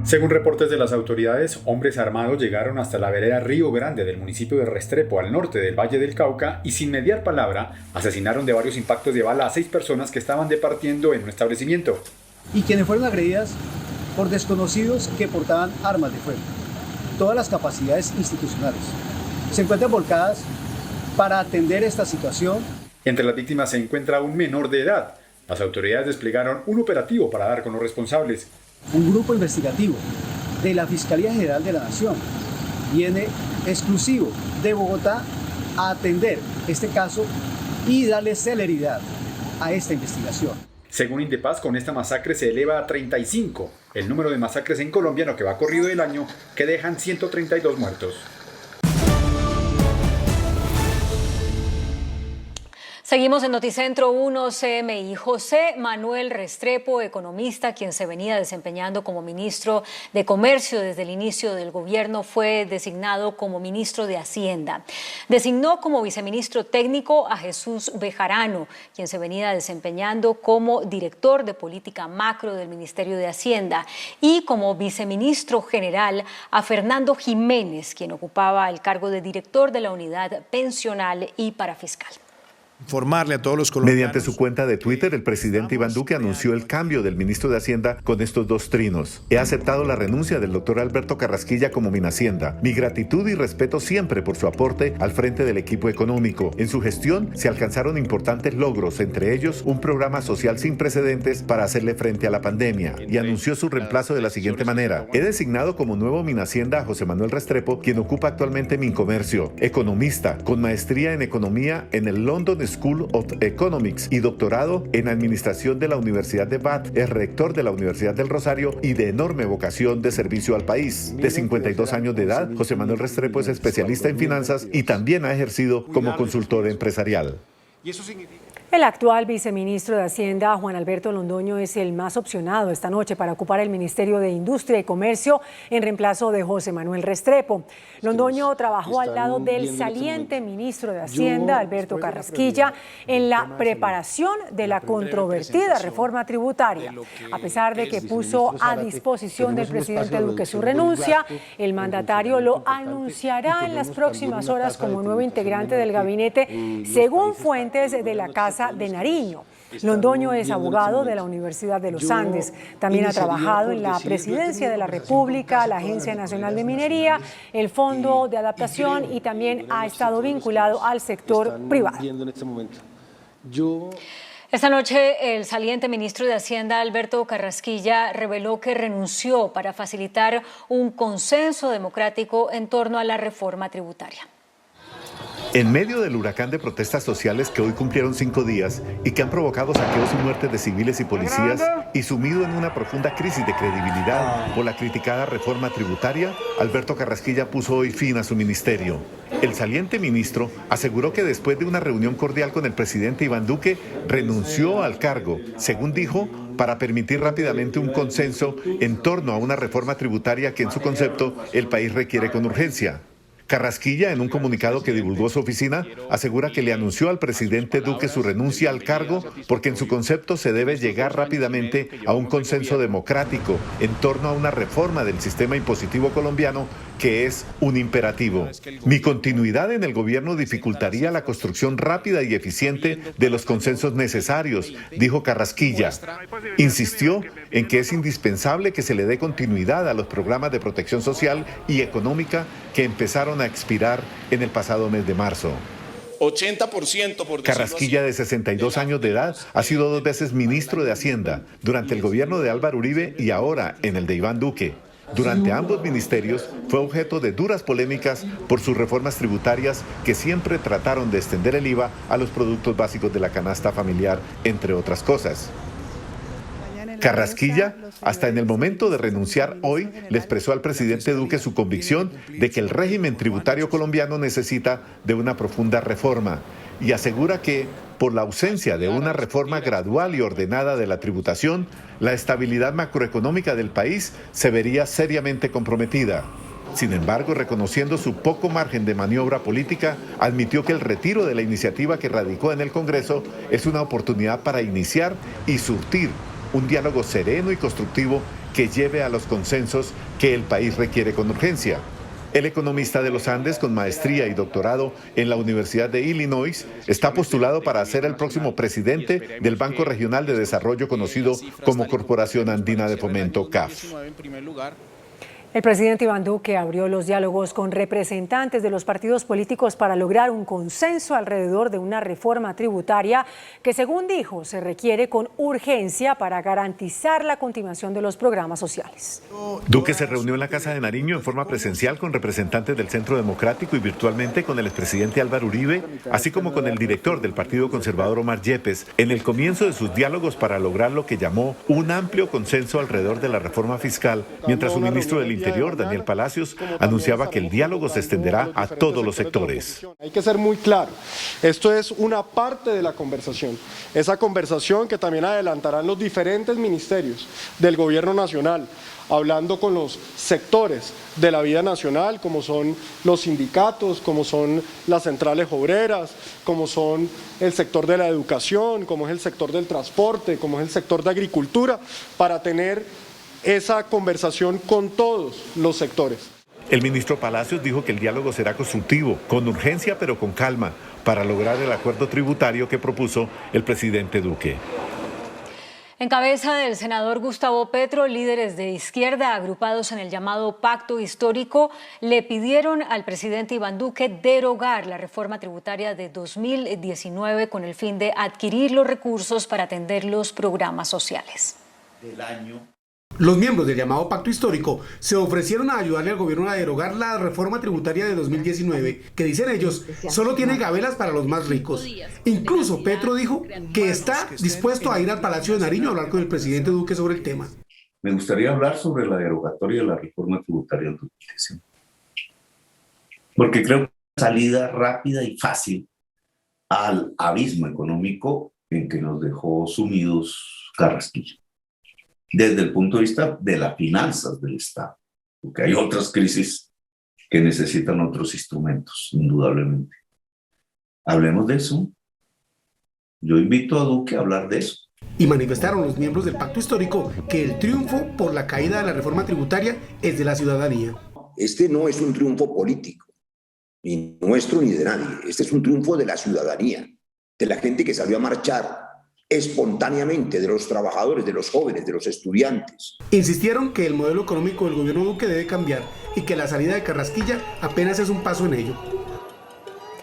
Según reportes de las autoridades, hombres armados llegaron hasta la vereda Río Grande del municipio de Restrepo, al norte del Valle del Cauca, y sin mediar palabra, asesinaron de varios impactos de bala a 6 personas que estaban departiendo en un establecimiento. Y quienes fueron agredidas por desconocidos que portaban armas de fuego. Todas las capacidades institucionales se encuentran volcadas para atender esta situación. Entre las víctimas se encuentra un menor de edad. Las autoridades desplegaron un operativo para dar con los responsables. Un grupo investigativo de la Fiscalía General de la Nación viene exclusivo de Bogotá a atender este caso y darle celeridad a esta investigación. Según Indepaz, con esta masacre se eleva a 35 el número de masacres en Colombia en lo que va corrido del año, que dejan 132 muertos. Seguimos en Noticentro 1 CMI. José Manuel Restrepo, economista, quien se venía desempeñando como ministro de Comercio desde el inicio del gobierno, fue designado como ministro de Hacienda. Designó como viceministro técnico a Jesús Bejarano, quien se venía desempeñando como director de política macro del Ministerio de Hacienda, y como viceministro general a Fernando Jiménez, quien ocupaba el cargo de director de la unidad pensional y parafiscal. Informarle a todos los colombianos. Mediante su cuenta de Twitter, el presidente Iván Duque anunció el cambio del ministro de Hacienda con estos 2 trinos. He aceptado la renuncia del doctor Alberto Carrasquilla como Minhacienda. Mi gratitud y respeto siempre por su aporte al frente del equipo económico. En su gestión se alcanzaron importantes logros, entre ellos un programa social sin precedentes para hacerle frente a la pandemia, y anunció su reemplazo de la siguiente manera: he designado como nuevo Minhacienda a José Manuel Restrepo, quien ocupa actualmente Mincomercio, economista con maestría en economía en el London School of Economics y doctorado en administración de la Universidad de Bath. Es rector de la Universidad del Rosario y de enorme vocación de servicio al país. De 52 años de edad, José Manuel Restrepo es especialista en finanzas y también ha ejercido como consultor empresarial. Y eso significa El actual viceministro de Hacienda, Juan Alberto Londoño, es el más opcionado esta noche para ocupar el Ministerio de Industria y Comercio en reemplazo de José Manuel Restrepo. Londoño trabajó al lado del saliente ministro de Hacienda, Alberto Carrasquilla, en la preparación de la controvertida reforma tributaria. A pesar de que puso a disposición del presidente Duque su renuncia, el mandatario lo anunciará en las próximas horas como nuevo integrante del gabinete, según fuentes de la Casa de Nariño. Londoño es abogado de la Universidad de los Andes. También ha trabajado en la Presidencia de la República, la Agencia Nacional de Minería, el Fondo de Adaptación y también ha estado vinculado al sector privado. Esta noche, el saliente ministro de Hacienda, Alberto Carrasquilla, reveló que renunció para facilitar un consenso democrático en torno a la reforma tributaria. En medio del huracán de protestas sociales que hoy cumplieron 5 días y que han provocado saqueos y muertes de civiles y policías, y sumido en una profunda crisis de credibilidad por la criticada reforma tributaria, Alberto Carrasquilla puso hoy fin a su ministerio. El saliente ministro aseguró que después de una reunión cordial con el presidente Iván Duque, renunció al cargo, según dijo, para permitir rápidamente un consenso en torno a una reforma tributaria que en su concepto el país requiere con urgencia. Carrasquilla, en un comunicado que divulgó su oficina, asegura que le anunció al presidente Duque su renuncia al cargo porque en su concepto se debe llegar rápidamente a un consenso democrático en torno a una reforma del sistema impositivo colombiano que es un imperativo. Mi continuidad en el gobierno dificultaría la construcción rápida y eficiente de los consensos necesarios, dijo Carrasquilla. Insistió en que es indispensable que se le dé continuidad a los programas de protección social y económica que empezaron a expirar en el pasado mes de marzo. 80% por Carrasquilla, de 62 años de edad, ha sido 2 veces ministro de Hacienda, durante el gobierno de Álvaro Uribe y ahora en el de Iván Duque. Durante ambos ministerios fue objeto de duras polémicas por sus reformas tributarias que siempre trataron de extender el IVA a los productos básicos de la canasta familiar, entre otras cosas. Carrasquilla, hasta en el momento de renunciar hoy, le expresó al presidente Duque su convicción de que el régimen tributario colombiano necesita de una profunda reforma y asegura que, por la ausencia de una reforma gradual y ordenada de la tributación, la estabilidad macroeconómica del país se vería seriamente comprometida. Sin embargo, reconociendo su poco margen de maniobra política, admitió que el retiro de la iniciativa que radicó en el Congreso es una oportunidad para iniciar y surtir un diálogo sereno y constructivo que lleve a los consensos que el país requiere con urgencia. El economista de los Andes, con maestría y doctorado en la Universidad de Illinois, está postulado para ser el próximo presidente del Banco Regional de Desarrollo conocido como Corporación Andina de Fomento, CAF. El presidente Iván Duque abrió los diálogos con representantes de los partidos políticos para lograr un consenso alrededor de una reforma tributaria que, según dijo, se requiere con urgencia para garantizar la continuación de los programas sociales. Duque se reunió en la Casa de Nariño en forma presencial con representantes del Centro Democrático y virtualmente con el expresidente Álvaro Uribe, así como con el director del Partido Conservador Omar Yepes, en el comienzo de sus diálogos para lograr lo que llamó un amplio consenso alrededor de la reforma fiscal, mientras su ministro del Interior, Daniel Palacios, anunciaba que el diálogo se extenderá a todos los sectores. Hay que ser muy claro, esto es una parte de la conversación, esa conversación que también adelantarán los diferentes ministerios del gobierno nacional, hablando con los sectores de la vida nacional, como son los sindicatos, como son las centrales obreras, como son el sector de la educación, como es el sector del transporte, como es el sector de agricultura, para tener esa conversación con todos los sectores. El ministro Palacios dijo que el diálogo será constructivo, con urgencia pero con calma, para lograr el acuerdo tributario que propuso el presidente Duque. En cabeza del senador Gustavo Petro, líderes de izquierda agrupados en el llamado Pacto Histórico le pidieron al presidente Iván Duque derogar la reforma tributaria de 2019 con el fin de adquirir los recursos para atender los programas sociales. Los miembros del llamado Pacto Histórico se ofrecieron a ayudarle al gobierno a derogar la reforma tributaria de 2019, que dicen ellos, solo tiene gabelas para los más ricos. Incluso Petro dijo que está dispuesto a ir al Palacio de Nariño a hablar con el presidente Duque sobre el tema. Me gustaría hablar sobre la derogatoria de la reforma tributaria del 2019. Porque creo que una salida rápida y fácil al abismo económico en que nos dejó sumidos Carrasquilla, desde el punto de vista de las finanzas del Estado, porque hay otras crisis que necesitan otros instrumentos, indudablemente. Hablemos de eso. Yo invito a Duque a hablar de eso. Y manifestaron los miembros del pacto histórico que el triunfo por la caída de la reforma tributaria es de la ciudadanía. Este no es un triunfo político, ni nuestro ni de nadie. Este es un triunfo de la ciudadanía, de la gente que salió a marchar espontáneamente, de los trabajadores, de los jóvenes, de los estudiantes. Insistieron que el modelo económico del gobierno Duque debe cambiar y que la salida de Carrasquilla apenas es un paso en ello.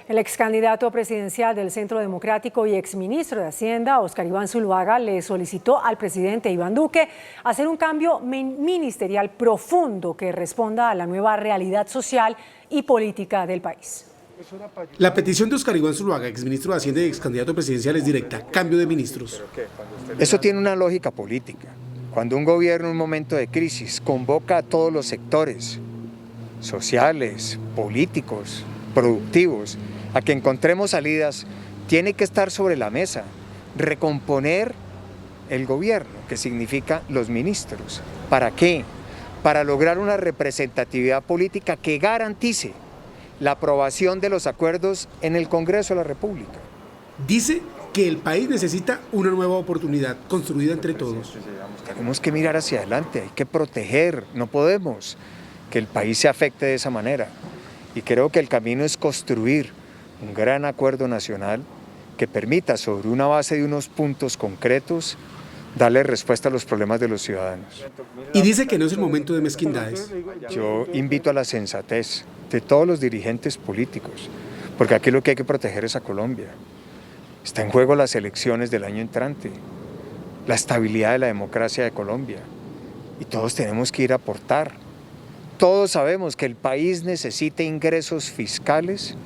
El ex candidato presidencial del Centro Democrático y exministro de Hacienda, Óscar Iván Zuluaga, le solicitó al presidente Iván Duque hacer un cambio ministerial profundo que responda a la nueva realidad social y política del país. La petición de Óscar Iván Zuluaga, exministro de Hacienda y ex candidato presidencial, es directa: cambio de ministros. Eso tiene una lógica política. Cuando un gobierno en un momento de crisis convoca a todos los sectores sociales, políticos, productivos, a que encontremos salidas, tiene que estar sobre la mesa, recomponer el gobierno, que significa los ministros. ¿Para qué? Para lograr una representatividad política que garantice la aprobación de los acuerdos en el Congreso de la República. Dice que el país necesita una nueva oportunidad construida entre todos. Tenemos que mirar hacia adelante, hay que proteger, no podemos que el país se afecte de esa manera. Y creo que el camino es construir un gran acuerdo nacional que permita, sobre una base de unos puntos concretos, darle respuesta a los problemas de los ciudadanos. Y dice que no es el momento de mezquindades. Yo invito a la sensatez de todos los dirigentes políticos, porque aquí lo que hay que proteger es a Colombia. Está en juego las elecciones del año entrante, la estabilidad de la democracia de Colombia, y todos tenemos que ir a aportar. Todos sabemos que el país necesita ingresos fiscales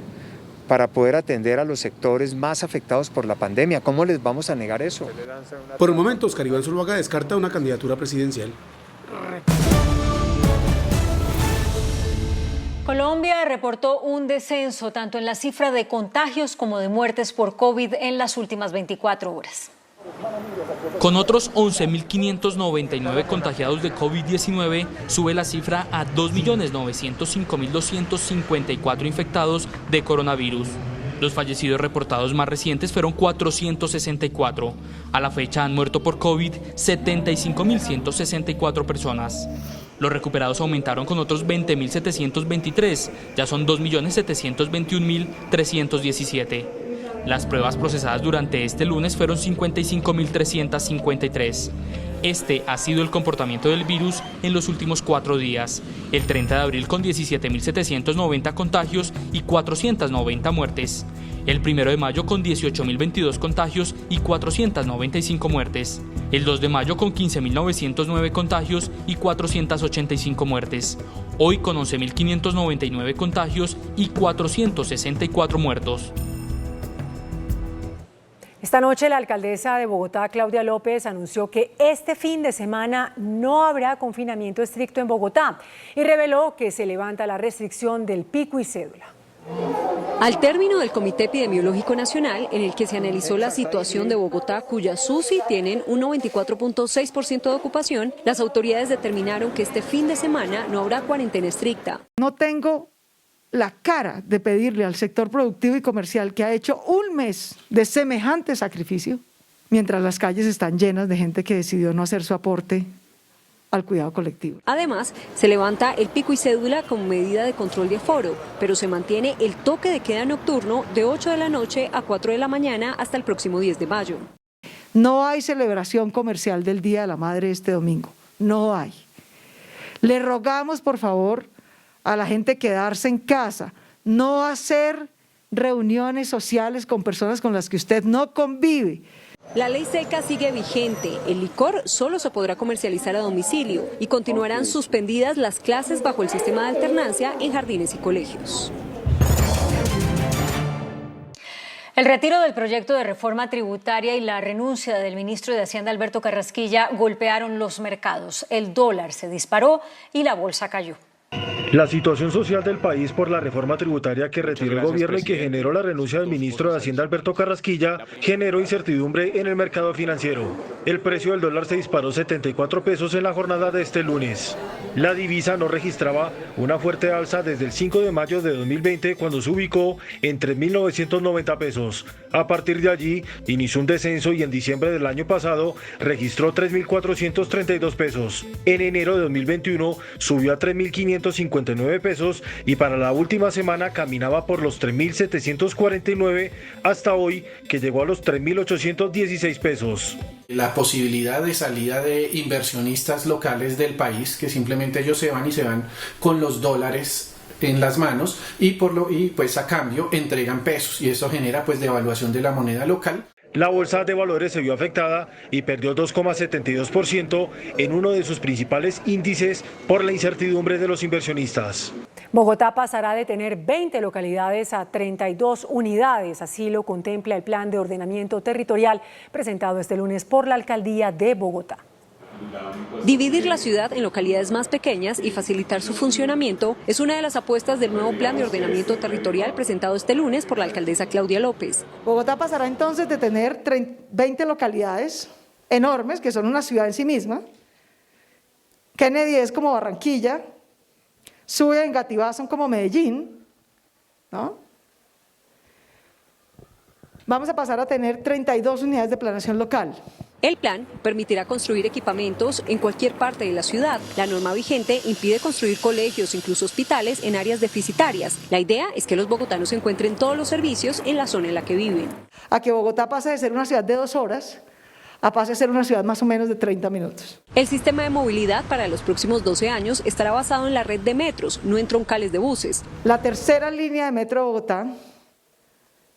para poder atender a los sectores más afectados por la pandemia. ¿Cómo les vamos a negar eso? Por el momento, Óscar Iván Zuluaga descarta una candidatura presidencial. Colombia reportó un descenso tanto en la cifra de contagios como de muertes por COVID en las últimas 24 horas. Con otros 11.599 contagiados de COVID-19, sube la cifra a 2.905.254 infectados de coronavirus. Los fallecidos reportados más recientes fueron 464. A la fecha han muerto por COVID 75.164 personas. Los recuperados aumentaron con otros 20.723, ya son 2.721.317. Las pruebas procesadas durante este lunes fueron 55.353. Este ha sido el comportamiento del virus en los últimos 4 días. El 30 de abril con 17.790 contagios y 490 muertes. El 1 de mayo con 18.022 contagios y 495 muertes. El 2 de mayo con 15.909 contagios y 485 muertes. Hoy con 11.599 contagios y 464 muertos. Esta noche la alcaldesa de Bogotá, Claudia López, anunció que este fin de semana no habrá confinamiento estricto en Bogotá y reveló que se levanta la restricción del pico y cédula. Al término del Comité Epidemiológico Nacional, en el que se analizó la situación de Bogotá, cuyas UCI tienen un 94.6% de ocupación, las autoridades determinaron que este fin de semana no habrá cuarentena estricta. No tengo la cara de pedirle al sector productivo y comercial, que ha hecho un mes de semejante sacrificio, mientras las calles están llenas de gente que decidió no hacer su aporte al cuidado colectivo. Además, se levanta el pico y cédula como medida de control de aforo, pero se mantiene el toque de queda nocturno de 8 de la noche a 4 de la mañana hasta el próximo 10 de mayo. No hay celebración comercial del Día de la Madre este domingo, no hay. Le rogamos, por favor, a la gente quedarse en casa, no hacer reuniones sociales con personas con las que usted no convive. La ley seca sigue vigente. El licor solo se podrá comercializar a domicilio y continuarán suspendidas las clases bajo el sistema de alternancia en jardines y colegios. El retiro del proyecto de reforma tributaria y la renuncia del ministro de Hacienda, Alberto Carrasquilla, golpearon los mercados. El dólar se disparó y la bolsa cayó. La situación social del país por la reforma tributaria que retiró el gobierno y que generó la renuncia del ministro de Hacienda Alberto Carrasquilla generó incertidumbre en el mercado financiero. El precio del dólar se disparó 74 pesos en la jornada de este lunes. La divisa no registraba una fuerte alza desde el 5 de mayo de 2020 cuando se ubicó en 3.990 pesos. A partir de allí inició un descenso y en diciembre del año pasado registró 3.432 pesos. En enero de 2021 subió a 3.559 pesos y para la última semana caminaba por los 3.749 hasta hoy que llegó a los 3.816 pesos. La posibilidad de salida de inversionistas locales del país, que simplemente ellos se van con los dólares en las manos y pues a cambio entregan pesos y eso genera pues devaluación de la moneda local. La bolsa de valores se vio afectada y perdió 2,72% en uno de sus principales índices por la incertidumbre de los inversionistas. Bogotá pasará de tener 20 localidades a 32 unidades, así lo contempla el Plan de Ordenamiento Territorial presentado este lunes por la Alcaldía de Bogotá. Dividir la ciudad en localidades más pequeñas y facilitar su funcionamiento es una de las apuestas del nuevo Plan de Ordenamiento Territorial presentado este lunes por la alcaldesa Claudia López. Bogotá pasará entonces de tener 20 localidades enormes, que son una ciudad en sí misma. Kennedy es como Barranquilla, Suba y Engativá son como Medellín, ¿no? Vamos a pasar a tener 32 unidades de planeación local. El plan permitirá construir equipamientos en cualquier parte de la ciudad. La norma vigente impide construir colegios, incluso hospitales, en áreas deficitarias. La idea es que los bogotanos encuentren todos los servicios en la zona en la que viven. A que Bogotá pase de ser una ciudad de 2 horas a pase a ser una ciudad más o menos de 30 minutos. El sistema de movilidad para los próximos 12 años estará basado en la red de metros, no en troncales de buses. La tercera línea de metro de Bogotá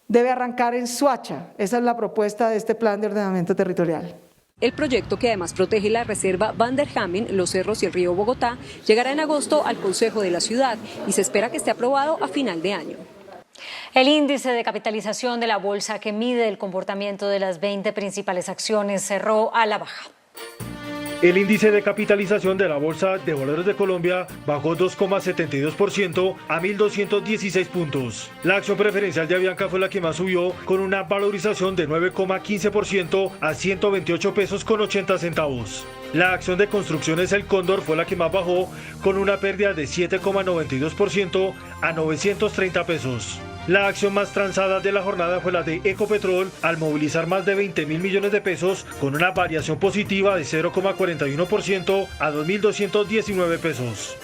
debe arrancar en Soacha. Esa es la propuesta de este plan de ordenamiento territorial. El proyecto, que además protege la reserva Van der Hamen, los cerros y el río Bogotá, llegará en agosto al Consejo de la Ciudad y se espera que esté aprobado a final de año. El índice de capitalización de la bolsa, que mide el comportamiento de las 20 principales acciones, cerró a la baja. El índice de capitalización de la Bolsa de Valores de Colombia bajó 2,72% a 1.216 puntos. La acción preferencial de Avianca fue la que más subió, con una valorización de 9,15% a 128 pesos con 80 centavos. La acción de Construcciones El Cóndor fue la que más bajó, con una pérdida de 7,92% a 930 pesos. La acción más transada de la jornada fue la de Ecopetrol, al movilizar más de 20.000 millones de pesos, con una variación positiva de 0,41% a 2.219 pesos.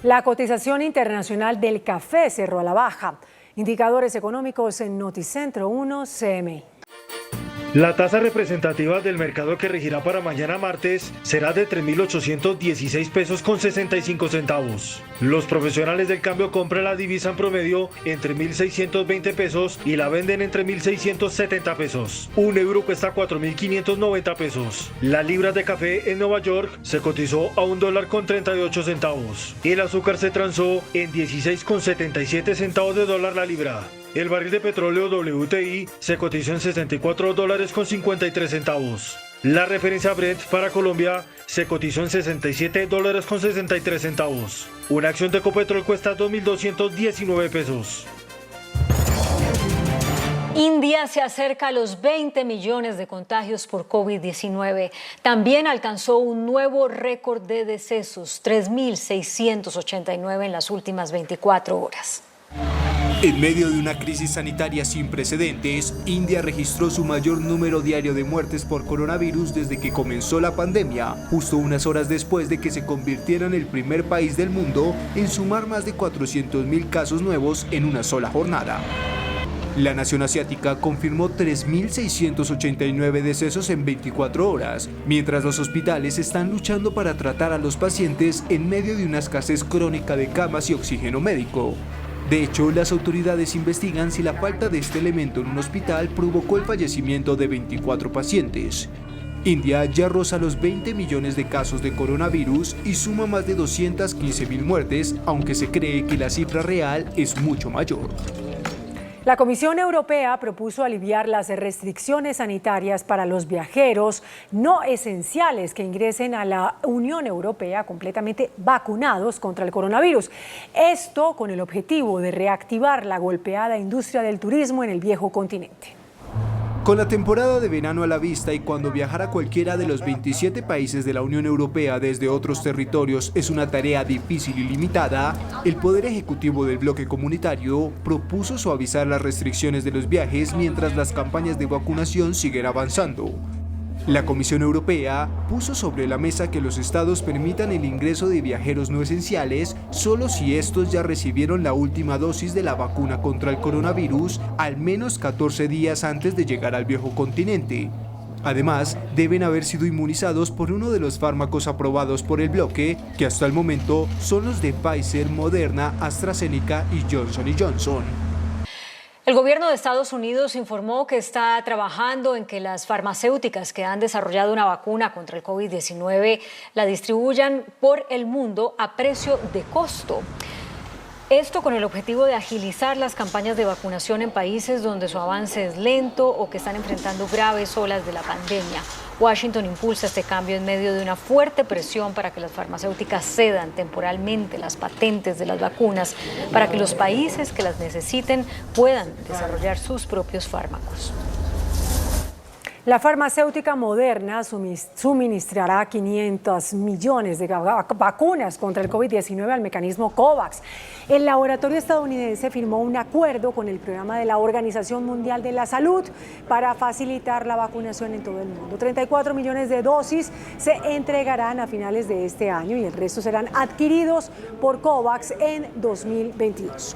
La cotización internacional del café cerró a la baja. Indicadores económicos en Noticentro 1 CMI. La tasa representativa del mercado que regirá para mañana martes será de 3.816 pesos con 65 centavos. Los profesionales del cambio compran la divisa en promedio entre 1.620 pesos y la venden entre 1.670 pesos. Un euro cuesta 4.590 pesos. La libra de café en Nueva York se cotizó a $1.38. El azúcar se transó en 16,77 centavos de dólar la libra. El barril de petróleo WTI se cotizó en $64,53. La referencia Brent para Colombia se cotizó en $67,63. Una acción de Ecopetrol cuesta 2.219 pesos. India se acerca a los 20 millones de contagios por COVID-19. También alcanzó un nuevo récord de decesos, 3.689 en las últimas 24 horas. En medio de una crisis sanitaria sin precedentes, India registró su mayor número diario de muertes por coronavirus desde que comenzó la pandemia, justo unas horas después de que se convirtiera en el primer país del mundo en sumar más de 400.000 casos nuevos en una sola jornada. La nación asiática confirmó 3.689 decesos en 24 horas, mientras los hospitales están luchando para tratar a los pacientes en medio de una escasez crónica de camas y oxígeno médico. De hecho, las autoridades investigan si la falta de este elemento en un hospital provocó el fallecimiento de 24 pacientes. India ya roza los 20 millones de casos de coronavirus y suma más de 215.000 muertes, aunque se cree que la cifra real es mucho mayor. La Comisión Europea propuso aliviar las restricciones sanitarias para los viajeros no esenciales que ingresen a la Unión Europea completamente vacunados contra el coronavirus. Esto con el objetivo de reactivar la golpeada industria del turismo en el viejo continente. Con la temporada de verano a la vista y cuando viajar a cualquiera de los 27 países de la Unión Europea desde otros territorios es una tarea difícil y limitada, el Poder Ejecutivo del bloque comunitario propuso suavizar las restricciones de los viajes mientras las campañas de vacunación siguen avanzando. La Comisión Europea puso sobre la mesa que los estados permitan el ingreso de viajeros no esenciales solo si estos ya recibieron la última dosis de la vacuna contra el coronavirus al menos 14 días antes de llegar al viejo continente. Además, deben haber sido inmunizados por uno de los fármacos aprobados por el bloque, que hasta el momento son los de Pfizer, Moderna, AstraZeneca y Johnson & Johnson. El gobierno de Estados Unidos informó que está trabajando en que las farmacéuticas que han desarrollado una vacuna contra el COVID-19 la distribuyan por el mundo a precio de costo. Esto con el objetivo de agilizar las campañas de vacunación en países donde su avance es lento o que están enfrentando graves olas de la pandemia. Washington impulsa este cambio en medio de una fuerte presión para que las farmacéuticas cedan temporalmente las patentes de las vacunas para que los países que las necesiten puedan desarrollar sus propios fármacos. La farmacéutica Moderna suministrará 500 millones de vacunas contra el COVID-19 al mecanismo COVAX. El laboratorio estadounidense firmó un acuerdo con el programa de la Organización Mundial de la Salud para facilitar la vacunación en todo el mundo. 34 millones de dosis se entregarán a finales de este año y el resto serán adquiridos por COVAX en 2022.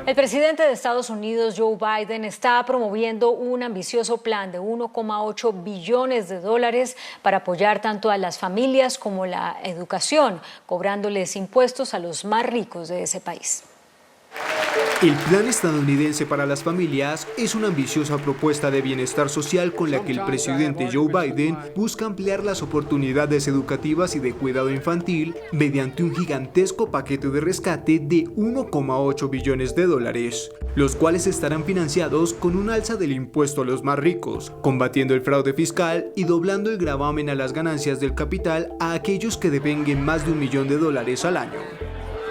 El presidente de Estados Unidos, Joe Biden, está promoviendo un ambicioso plan de 1,8 billones de dólares para apoyar tanto a las familias como la educación, cobrándoles impuestos a los más ricos de ese país. El plan estadounidense para las familias es una ambiciosa propuesta de bienestar social con la que el presidente Joe Biden busca ampliar las oportunidades educativas y de cuidado infantil mediante un gigantesco paquete de rescate de 1,8 billones de dólares, los cuales estarán financiados con un alza del impuesto a los más ricos, combatiendo el fraude fiscal y doblando el gravamen a las ganancias del capital a aquellos que devenguen más de $1 millón al año.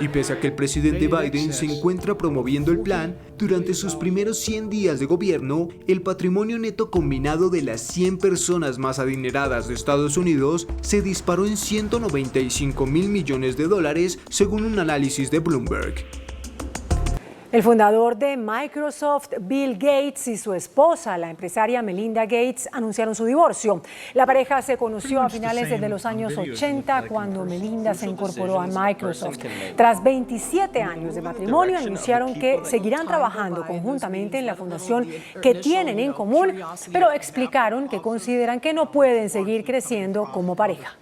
Y pese a que el presidente Biden se encuentra promoviendo el plan, durante sus primeros 100 días de gobierno, el patrimonio neto combinado de las 100 personas más adineradas de Estados Unidos se disparó en $195 mil millones según un análisis de Bloomberg. El fundador de Microsoft, Bill Gates, y su esposa, la empresaria Melinda Gates, anunciaron su divorcio. La pareja se conoció a finales de los años 80, cuando Melinda se incorporó a Microsoft. Tras 27 años de matrimonio, anunciaron que seguirán trabajando conjuntamente en la fundación que tienen en común, pero explicaron que consideran que no pueden seguir creciendo como pareja.